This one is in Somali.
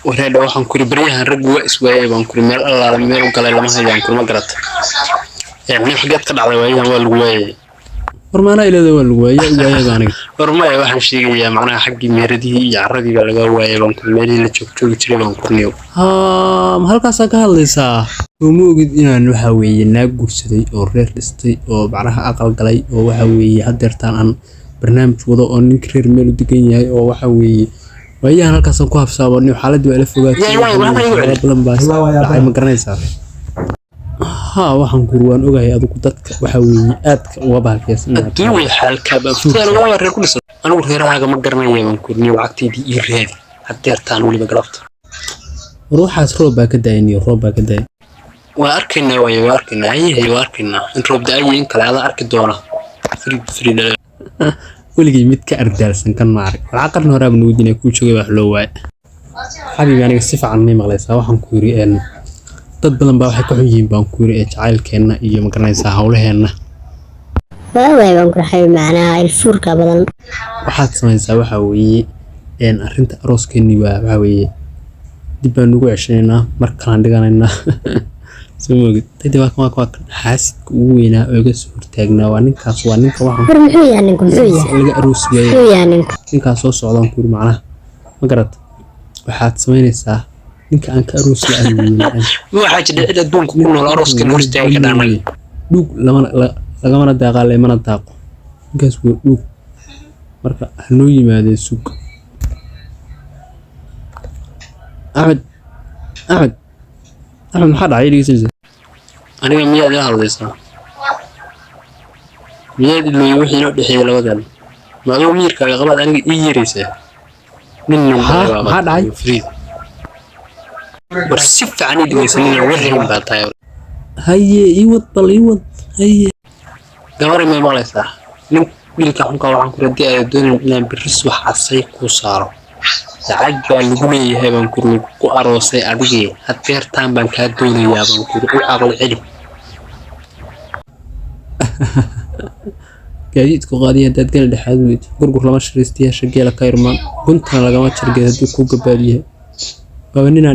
وريد waxaan ku ribriyahan rag waa iswaayay baan ku meel alla meel galay lama hayaan kuma garata يعني حاجات ka dhacday waayaan waa lagu waayay hormaana ilaa waa lagu waayay aniga hormaay waxaan sheegayaa macnaha xaqii meeradii iyo caradii laga waayay baan ku meelii la joog jiray baan ku niyo ma halkaas ka hadlaysaa uma ogid inaan waxa weeye naag gursaday oo reer dhistay oo macnaha aqal galay oo waxa weeye hadeertaan aan barnaamij wado oo nin reer meel u degan yahay oo waxa weeye waayaan halkaas ku hafsaabano xaaladii waa la fogaatay ma garanaysaa waxaan ku waan ogahay adigu dadka waxa weeye aadka uga baahaysan adduun xalka ba fitan waa reer ku dhisan anigu reeraha ma garanayo baan ku niyo waqtidii ii reedi hadeertaan waliba galabta ruuxaas roob baa ka daayay waa arkayna in roob daayay in kala arki doona frid weligii mid ka ardaalsan kan ma arag lacaqan horaab nuudinay ku joogay wax loo waay xabiibi aniga si fiican ma maqlaysaa waxaan ku yiri dad badan baa waxay ka xun yihiin baan ku yiri jacaylkeena iyo ma garanaysaa hawlaheena waaway baan ku raxay macnaha ilfuurka badan waxaad samaysaa waxa weeye arrinta arooskeeni waxa weeye dib baan ugu ceshaynaa markaan dhiganaynaa سموجد تدي واقع حاسد وينا أجلس ورتاجنا وعنك وعنك واحد فرمحوا يعني لقى روس يعني إنك صوص عضان كور معنا ما قرأت وحات سمين الساعة إنك أنك روس لأن مو حاجة إذا دونك كونه الأروس كان مرتاح كده عملي دوك لما نداق لما نداق إنك سوى دوك مركا هنوي ما هذا السوق أحمد محد عيلي يسلسل أنا مياد لا هذا يسمع مياد اللي يروح ينقل حيل الوطن ما هو مير كان غلط أنا يجريسه من محد عيل فريد ورسف عني اللي يسمونه وهم بعطيه هي يوض هي قمر ما يبغى صح من اللي كان قاعد كردي أدون لين بالرسوة حصيك وصاروا عجبا لقمي هاي بنكون قاروسي أدقي هتفيرتان بنكادوني يا بنكون وعقل علم قاعدين قاضي هداد قال لحد قرقر لما شريستيها شقيلة كايرمان كنت أنا لقمت شرقيها دوكو قباليها